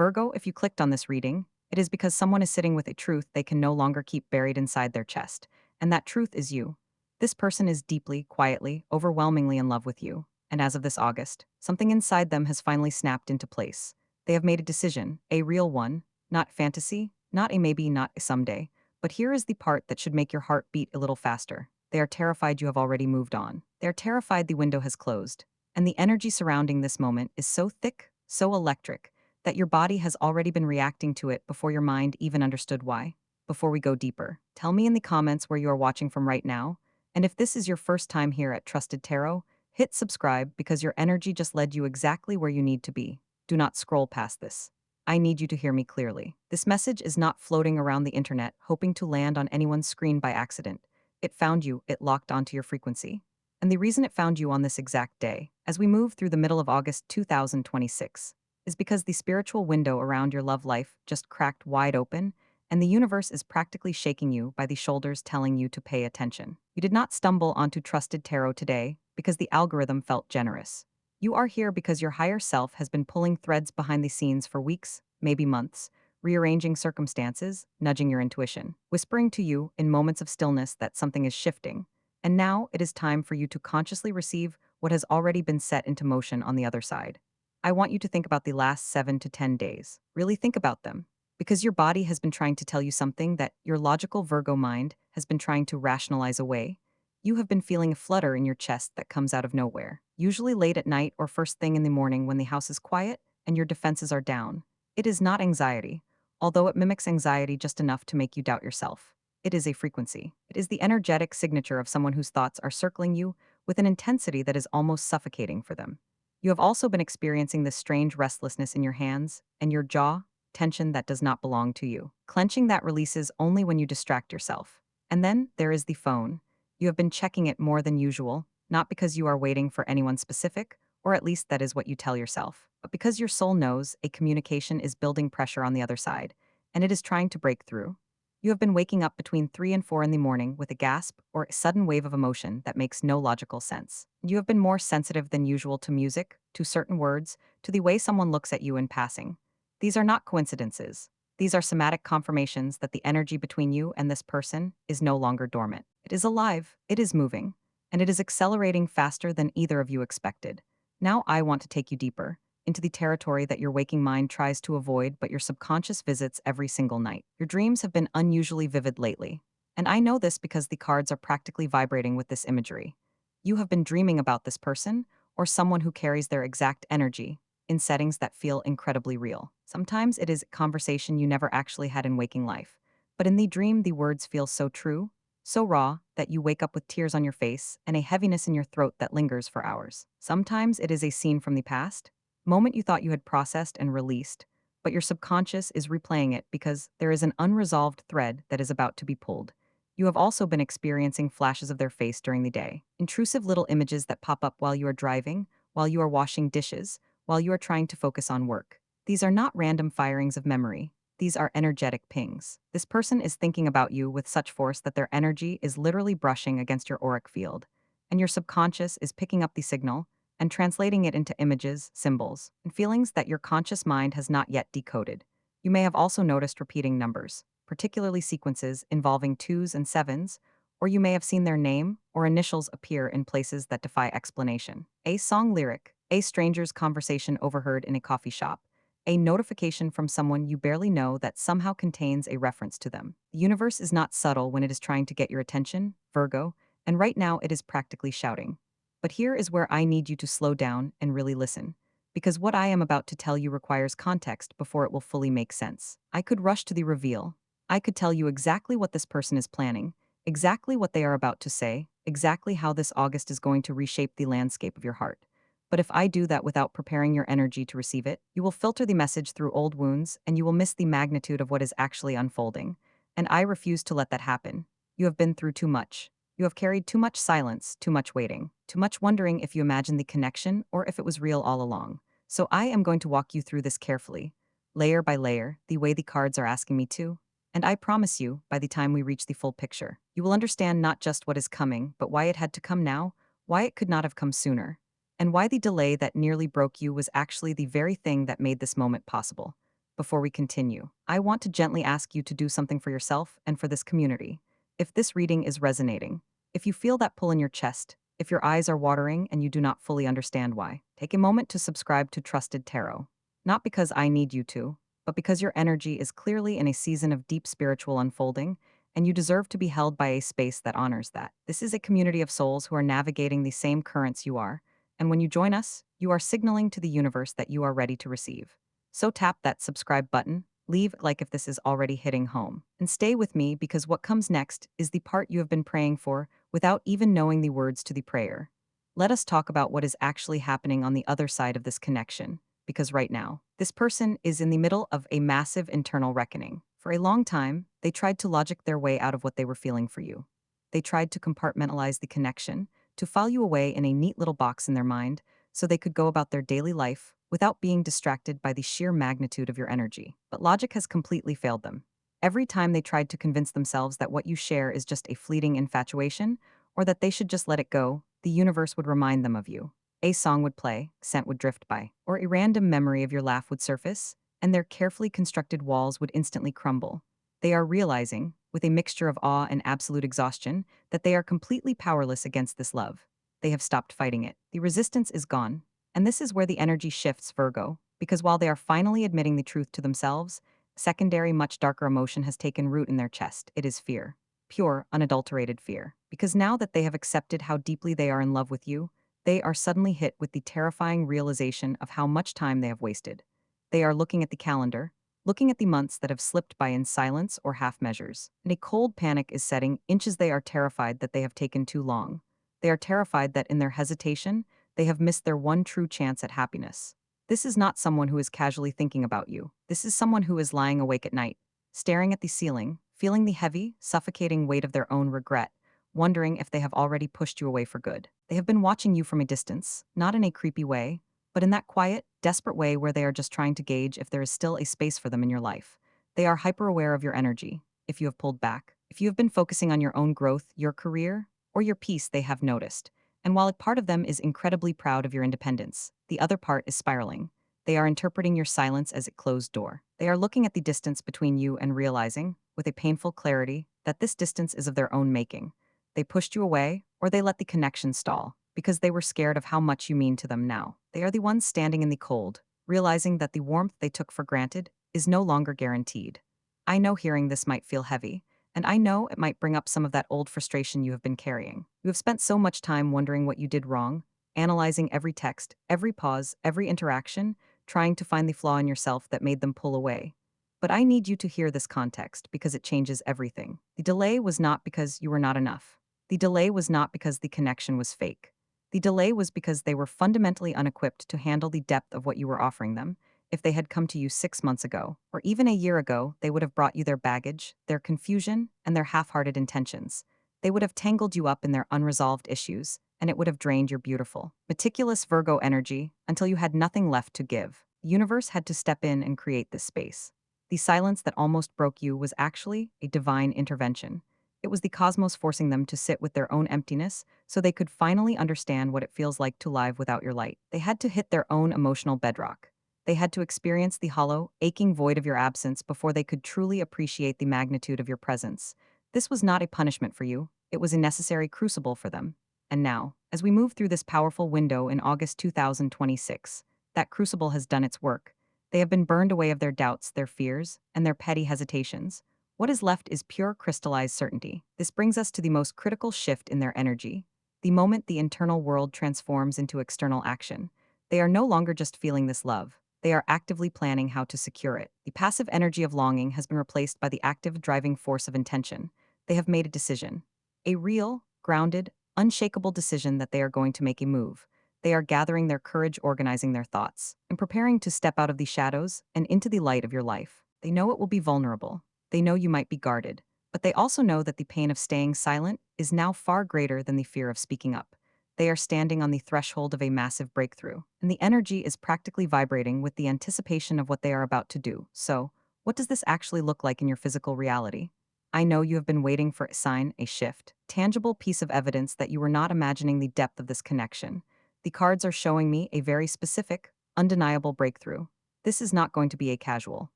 Virgo, if you clicked on this reading, it is because someone is sitting with a truth they can no longer keep buried inside their chest, and that truth is you. This person is deeply, quietly, overwhelmingly in love with you, and as of this August, something inside them has finally snapped into place. They have made a decision, a real one, not fantasy, not a maybe, not a someday. But here is the part that should make your heart beat a little faster. They are terrified you have already moved on. They are terrified the window has closed. And the energy surrounding this moment is so thick, so electric, that your body has already been reacting to it before your mind even understood why. Before we go deeper, tell me in the comments where you are watching from right now, and if this is your first time here at Trusted Tarot, hit subscribe because your energy just led you exactly where you need to be. Do not scroll past this. I need you to hear me clearly. This message is not floating around the internet hoping to land on anyone's screen by accident. It found you, it locked onto your frequency. And the reason it found you on this exact day, as we move through the middle of August 2026, is because the spiritual window around your love life just cracked wide open, and the universe is practically shaking you by the shoulders telling you to pay attention. You did not stumble onto Trusted Tarot today because the algorithm felt generous. You are here because your higher self has been pulling threads behind the scenes for weeks, maybe months, rearranging circumstances, nudging your intuition, whispering to you in moments of stillness that something is shifting. And now it is time for you to consciously receive what has already been set into motion on the other side. I want you to think about the last 7 to 10 days. Really think about them. Because your body has been trying to tell you something that your logical Virgo mind has been trying to rationalize away. You have been feeling a flutter in your chest that comes out of nowhere, usually late at night or first thing in the morning when the house is quiet and your defenses are down. It is not anxiety, although it mimics anxiety just enough to make you doubt yourself. It is a frequency. It is the energetic signature of someone whose thoughts are circling you with an intensity that is almost suffocating for them. You have also been experiencing this strange restlessness in your hands and your jaw, tension that does not belong to you. Clenching that releases only when you distract yourself. And then there is the phone. You have been checking it more than usual, not because you are waiting for anyone specific, or at least that is what you tell yourself, but because your soul knows a communication is building pressure on the other side, and it is trying to break through. You have been waking up between 3 and 4 in the morning with a gasp or a sudden wave of emotion that makes no logical sense. You have been more sensitive than usual to music, to certain words, to the way someone looks at you in passing. These are not coincidences. These are somatic confirmations that the energy between you and this person is no longer dormant. It is alive, it is moving, and it is accelerating faster than either of you expected. Now I want to take you deeper, into the territory that your waking mind tries to avoid but your subconscious visits every single night. Your dreams have been unusually vivid lately, and I know this because the cards are practically vibrating with this imagery. You have been dreaming about this person, or someone who carries their exact energy, in settings that feel incredibly real. Sometimes it is a conversation you never actually had in waking life, but in the dream the words feel so true, so raw, that you wake up with tears on your face and a heaviness in your throat that lingers for hours. Sometimes it is a scene from the past, moment you thought you had processed and released, but your subconscious is replaying it because there is an unresolved thread that is about to be pulled. You have also been experiencing flashes of their face during the day, intrusive little images that pop up while you are driving, while you are washing dishes, while you are trying to focus on work. These are not random firings of memory. These are energetic pings. This person is thinking about you with such force that their energy is literally brushing against your auric field, and your subconscious is picking up the signal and translating it into images, symbols, and feelings that your conscious mind has not yet decoded. You may have also noticed repeating numbers, particularly sequences involving 2s and 7s, or you may have seen their name or initials appear in places that defy explanation. A song lyric, a stranger's conversation overheard in a coffee shop, a notification from someone you barely know that somehow contains a reference to them. The universe is not subtle when it is trying to get your attention, Virgo, and right now it is practically shouting. But here is where I need you to slow down and really listen, because what I am about to tell you requires context before it will fully make sense. I could rush to the reveal. I could tell you exactly what this person is planning, exactly what they are about to say, exactly how this August is going to reshape the landscape of your heart. But if I do that without preparing your energy to receive it, you will filter the message through old wounds and you will miss the magnitude of what is actually unfolding. And I refuse to let that happen. You have been through too much. You have carried too much silence, too much waiting, too much wondering if you imagined the connection or if it was real all along. So I am going to walk you through this carefully, layer by layer, the way the cards are asking me to. And I promise you, by the time we reach the full picture, you will understand not just what is coming, but why it had to come now, why it could not have come sooner, and why the delay that nearly broke you was actually the very thing that made this moment possible. before we continue, I want to gently ask you to do something for yourself and for this community. If this reading is resonating, if you feel that pull in your chest, if your eyes are watering and you do not fully understand why, take a moment to subscribe to Trusted Tarot. Not because I need you to, but because your energy is clearly in a season of deep spiritual unfolding, and you deserve to be held by a space that honors that. This is a community of souls who are navigating the same currents you are, and when you join us, you are signaling to the universe that you are ready to receive. So tap that subscribe button, leave like if this is already hitting home, and stay with me because what comes next is the part you have been praying for without even knowing the words to the prayer. Let us talk about what is actually happening on the other side of this connection, because right now, this person is in the middle of a massive internal reckoning. For a long time, they tried to logic their way out of what they were feeling for you. They tried to compartmentalize the connection, to file you away in a neat little box in their mind, so they could go about their daily life without being distracted by the sheer magnitude of your energy. But logic has completely failed them. Every time they tried to convince themselves that what you share is just a fleeting infatuation, or that they should just let it go, the universe would remind them of you. A song would play, scent would drift by, or a random memory of your laugh would surface, and their carefully constructed walls would instantly crumble. They are realizing, with a mixture of awe and absolute exhaustion, that they are completely powerless against this love. They have stopped fighting it. The resistance is gone. And this is where the energy shifts, Virgo, because while they are finally admitting the truth to themselves, secondary, much darker emotion has taken root in their chest. It is fear. Pure, unadulterated fear. Because now that they have accepted how deeply they are in love with you, they are suddenly hit with the terrifying realization of how much time they have wasted. They are looking at the calendar, looking at the months that have slipped by in silence or half measures. And a cold panic is setting inches. They are terrified that they have taken too long. They are terrified that in their hesitation, they have missed their one true chance at happiness. This is not someone who is casually thinking about you. This is someone who is lying awake at night, staring at the ceiling, feeling the heavy, suffocating weight of their own regret, wondering if they have already pushed you away for good. They have been watching you from a distance, not in a creepy way, but in that quiet, desperate way where they are just trying to gauge if there is still a space for them in your life. They are hyper-aware of your energy, if you have pulled back. If you have been focusing on your own growth, your career, or your peace, they have noticed. And while a part of them is incredibly proud of your independence, the other part is spiraling. They are interpreting your silence as a closed door. They are looking at the distance between you and realizing, with a painful clarity, that this distance is of their own making. They pushed you away, or they let the connection stall, because they were scared of how much you mean to them now. They are the ones standing in the cold, realizing that the warmth they took for granted is no longer guaranteed. I know hearing this might feel heavy, and I know it might bring up some of that old frustration you have been carrying. You have spent so much time wondering what you did wrong, analyzing every text, every pause, every interaction, trying to find the flaw in yourself that made them pull away. But I need you to hear this context because it changes everything. The delay was not because you were not enough. The delay was not because the connection was fake. The delay was because they were fundamentally unequipped to handle the depth of what you were offering them. If they had come to you 6 months ago, or even a year ago, they would have brought you their baggage, their confusion, and their half-hearted intentions. They would have tangled you up in their unresolved issues, and it would have drained your beautiful, meticulous Virgo energy until you had nothing left to give. The universe had to step in and create this space. The silence that almost broke you was actually a divine intervention. It was the cosmos forcing them to sit with their own emptiness so they could finally understand what it feels like to live without your light. They had to hit their own emotional bedrock. They had to experience the hollow, aching void of your absence before they could truly appreciate the magnitude of your presence. This was not a punishment for you, it was a necessary crucible for them. And now, as we move through this powerful window in August 2026, that crucible has done its work. They have been burned away of their doubts, their fears, and their petty hesitations. What is left is pure crystallized certainty. This brings us to the most critical shift in their energy. The moment the internal world transforms into external action, they are no longer just feeling this love. They are actively planning how to secure it. The passive energy of longing has been replaced by the active driving force of intention. They have made a decision. A real, grounded, unshakable decision that they are going to make a move. They are gathering their courage, organizing their thoughts, and preparing to step out of the shadows and into the light of your life. They know it will be vulnerable. They know you might be guarded. But they also know that the pain of staying silent is now far greater than the fear of speaking up. They are standing on the threshold of a massive breakthrough, and the energy is practically vibrating with the anticipation of what they are about to do. So, what does this actually look like in your physical reality? I know you have been waiting for a sign, a shift, tangible piece of evidence that you were not imagining the depth of this connection. The cards are showing me a very specific, undeniable breakthrough. This is not going to be a casual,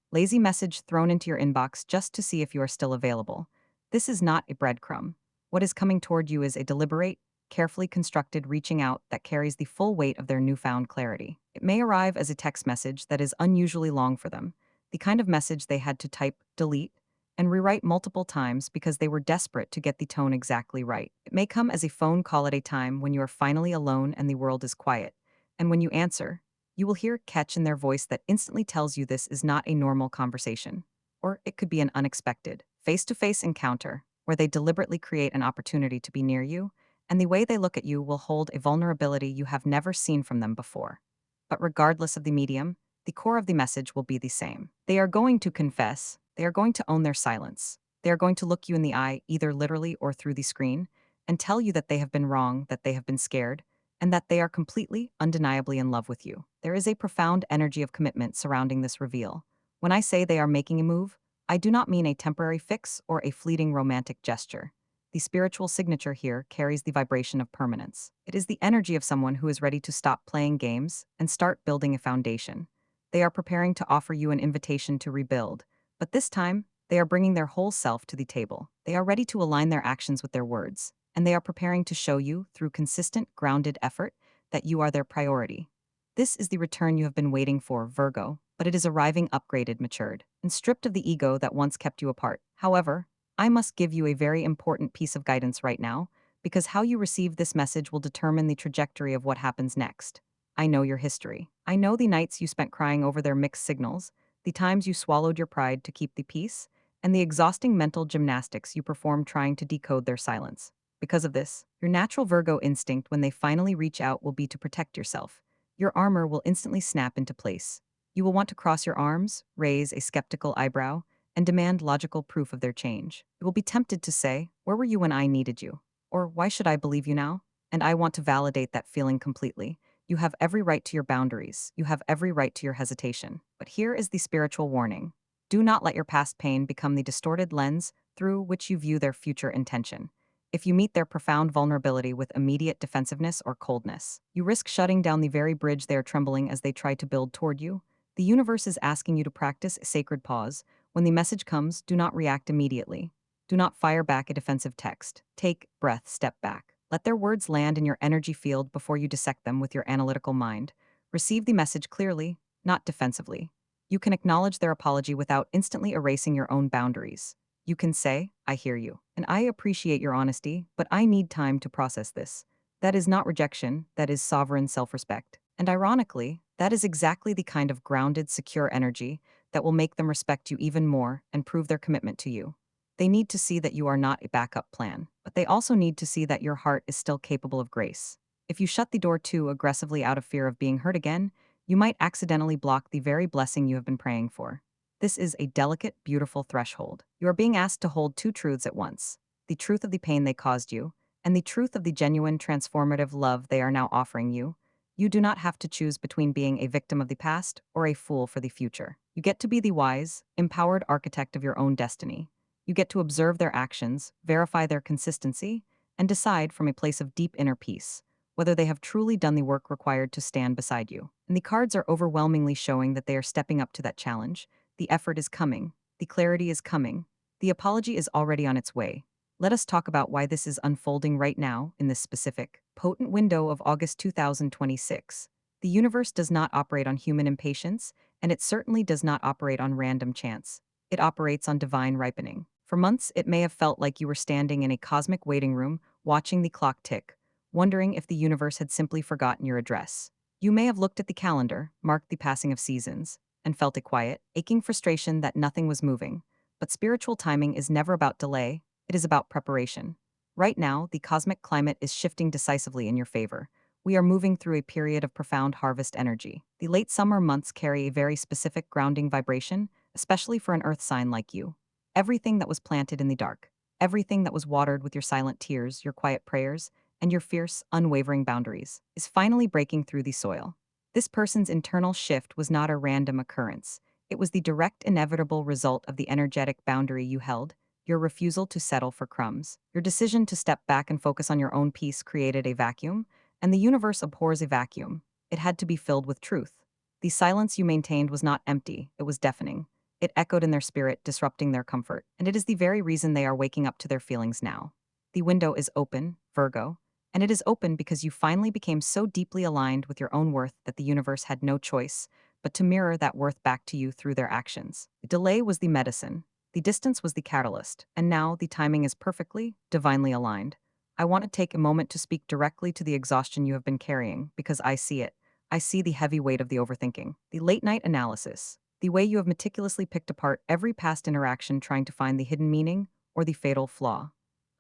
lazy message thrown into your inbox just to see if you are still available. This is not a breadcrumb. What is coming toward you is a deliberate, carefully constructed reaching out that carries the full weight of their newfound clarity. It may arrive as a text message that is unusually long for them, the kind of message they had to type, delete, and rewrite multiple times because they were desperate to get the tone exactly right. It may come as a phone call at a time when you are finally alone and the world is quiet, and when you answer, you will hear a catch in their voice that instantly tells you this is not a normal conversation. Or it could be an unexpected, face-to-face encounter where they deliberately create an opportunity to be near you, and the way they look at you will hold a vulnerability you have never seen from them before. But regardless of the medium, the core of the message will be the same. They are going to confess, they are going to own their silence. They are going to look you in the eye, either literally or through the screen, and tell you that they have been wrong, that they have been scared, and that they are completely, undeniably in love with you. There is a profound energy of commitment surrounding this reveal. When I say they are making a move, I do not mean a temporary fix or a fleeting romantic gesture. The spiritual signature here carries the vibration of permanence. It is the energy of someone who is ready to stop playing games and start building a foundation. They are preparing to offer you an invitation to rebuild, but this time, they are bringing their whole self to the table. They are ready to align their actions with their words, and they are preparing to show you, through consistent, grounded effort, that you are their priority. This is the return you have been waiting for, Virgo, but it is arriving upgraded, matured, and stripped of the ego that once kept you apart. However, I must give you a very important piece of guidance right now, because how you receive this message will determine the trajectory of what happens next. I know your history. I know the nights you spent crying over their mixed signals, the times you swallowed your pride to keep the peace, and the exhausting mental gymnastics you performed trying to decode their silence. Because of this, your natural Virgo instinct when they finally reach out will be to protect yourself. Your armor will instantly snap into place. You will want to cross your arms, raise a skeptical eyebrow, and demand logical proof of their change. You will be tempted to say, "Where were you when I needed you?" Or, "Why should I believe you now?" And I want to validate that feeling completely. You have every right to your boundaries. You have every right to your hesitation. But here is the spiritual warning. Do not let your past pain become the distorted lens through which you view their future intention. If you meet their profound vulnerability with immediate defensiveness or coldness, you risk shutting down the very bridge they are trembling as they try to build toward you. The universe is asking you to practice a sacred pause. When the message comes, do not react immediately. Do not fire back a defensive text. Take breath, step back. Let their words land in your energy field before you dissect them with your analytical mind. Receive the message clearly, not defensively. You can acknowledge their apology without instantly erasing your own boundaries. You can say, "I hear you, and I appreciate your honesty, but I need time to process this." That is not rejection, that is sovereign self-respect. And ironically, that is exactly the kind of grounded, secure energy that will make them respect you even more and prove their commitment to you. They need to see that you are not a backup plan, but they also need to see that your heart is still capable of grace. If you shut the door too aggressively out of fear of being hurt again, you might accidentally block the very blessing you have been praying for. This is a delicate, beautiful threshold. You are being asked to hold two truths at once: the truth of the pain they caused you, and the truth of the genuine, transformative love they are now offering you. You do not have to choose between being a victim of the past or a fool for the future. You get to be the wise, empowered architect of your own destiny. You get to observe their actions, verify their consistency, and decide from a place of deep inner peace whether they have truly done the work required to stand beside you. And the cards are overwhelmingly showing that they are stepping up to that challenge. The effort is coming. The clarity is coming. The apology is already on its way. Let us talk about why this is unfolding right now in this specific, potent window of August 2026. The universe does not operate on human impatience, and it certainly does not operate on random chance. It operates on divine ripening. For months, it may have felt like you were standing in a cosmic waiting room, watching the clock tick, wondering if the universe had simply forgotten your address. You may have looked at the calendar, marked the passing of seasons, and felt a quiet, aching frustration that nothing was moving. But spiritual timing is never about delay, it is about preparation. Right now, the cosmic climate is shifting decisively in your favor. We are moving through a period of profound harvest energy. The late summer months carry a very specific grounding vibration, especially for an earth sign like you. Everything that was planted in the dark, everything that was watered with your silent tears, your quiet prayers, and your fierce, unwavering boundaries, is finally breaking through the soil. This person's internal shift was not a random occurrence. It was the direct, inevitable result of the energetic boundary you held, your refusal to settle for crumbs. Your decision to step back and focus on your own peace created a vacuum, and the universe abhors a vacuum. It had to be filled with truth. The silence you maintained was not empty, it was deafening. It echoed in their spirit, disrupting their comfort, and it is the very reason they are waking up to their feelings now. The window is open, Virgo, and it is open because you finally became so deeply aligned with your own worth that the universe had no choice but to mirror that worth back to you through their actions. The delay was the medicine, the distance was the catalyst, and now the timing is perfectly, divinely aligned. I want to take a moment to speak directly to the exhaustion you have been carrying because I see it. I see the heavy weight of the overthinking, the late night analysis, the way you have meticulously picked apart every past interaction trying to find the hidden meaning or the fatal flaw.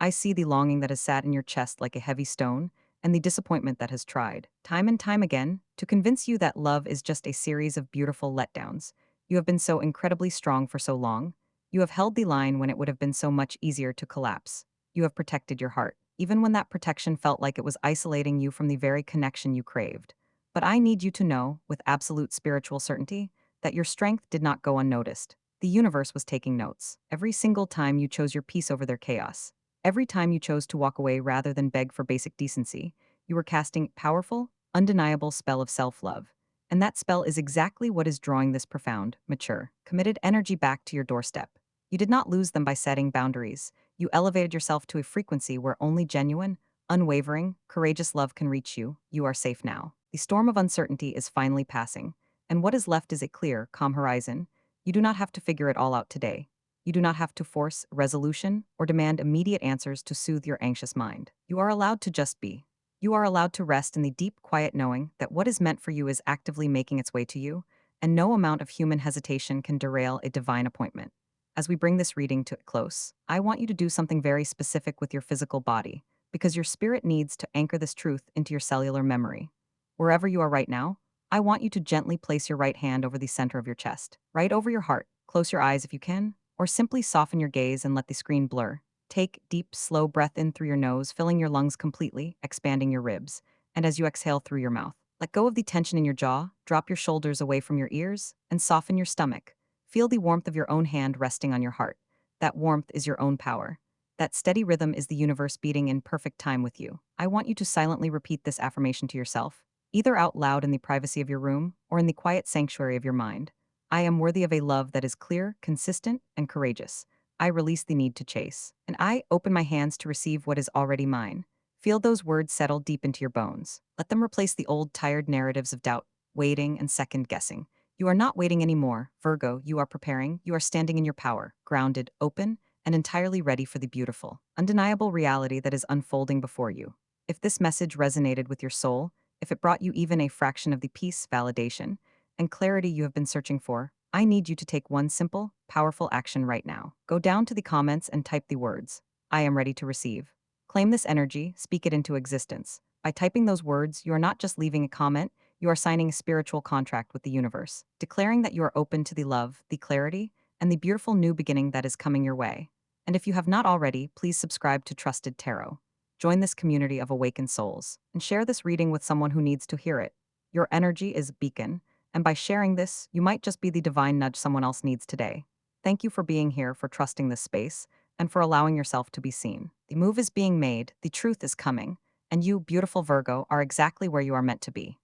I see the longing that has sat in your chest like a heavy stone, and the disappointment that has tried, time and time again, to convince you that love is just a series of beautiful letdowns. You have been so incredibly strong for so long. You have held the line when it would have been so much easier to collapse. You have protected your heart, even when that protection felt like it was isolating you from the very connection you craved. But I need you to know, with absolute spiritual certainty, that your strength did not go unnoticed. The universe was taking notes. Every single time you chose your peace over their chaos, every time you chose to walk away rather than beg for basic decency, you were casting powerful, undeniable spell of self-love. And that spell is exactly what is drawing this profound, mature, committed energy back to your doorstep. You did not lose them by setting boundaries. You elevated yourself to a frequency where only genuine, unwavering, courageous love can reach you. You are safe now. The storm of uncertainty is finally passing, and what is left is a clear, calm horizon. You do not have to figure it all out today. You do not have to force resolution or demand immediate answers to soothe your anxious mind. You are allowed to just be. You are allowed to rest in the deep, quiet knowing that what is meant for you is actively making its way to you, and no amount of human hesitation can derail a divine appointment. As we bring this reading to a close, I want you to do something very specific with your physical body, because your spirit needs to anchor this truth into your cellular memory. Wherever you are right now, I want you to gently place your right hand over the center of your chest, right over your heart. Close your eyes if you can, or simply soften your gaze and let the screen blur. Take deep, slow breath in through your nose, filling your lungs completely, expanding your ribs. And as you exhale through your mouth, let go of the tension in your jaw, drop your shoulders away from your ears, and soften your stomach. Feel the warmth of your own hand resting on your heart. That warmth is your own power. That steady rhythm is the universe beating in perfect time with you. I want you to silently repeat this affirmation to yourself, either out loud in the privacy of your room or in the quiet sanctuary of your mind. I am worthy of a love that is clear, consistent, and courageous. I release the need to chase, and I open my hands to receive what is already mine. Feel those words settle deep into your bones. Let them replace the old, tired narratives of doubt, waiting, and second guessing. You are not waiting anymore, Virgo. You are preparing. You are standing in your power, grounded, open, and entirely ready for the beautiful, undeniable reality that is unfolding before you. If this message resonated with your soul, if it brought you even a fraction of the peace, validation, and clarity you have been searching for, I need you to take one simple, powerful action right now. Go down to the comments and type the words, I am ready to receive. Claim this energy, speak it into existence. By typing those words, you are not just leaving a comment, you are signing a spiritual contract with the universe, declaring that you are open to the love, the clarity, and the beautiful new beginning that is coming your way. And if you have not already, please subscribe to Trusted Tarot. Join this community of awakened souls, and share this reading with someone who needs to hear it. Your energy is a beacon, and by sharing this, you might just be the divine nudge someone else needs today. Thank you for being here, for trusting this space, and for allowing yourself to be seen. The move is being made, the truth is coming, and you, beautiful Virgo, are exactly where you are meant to be.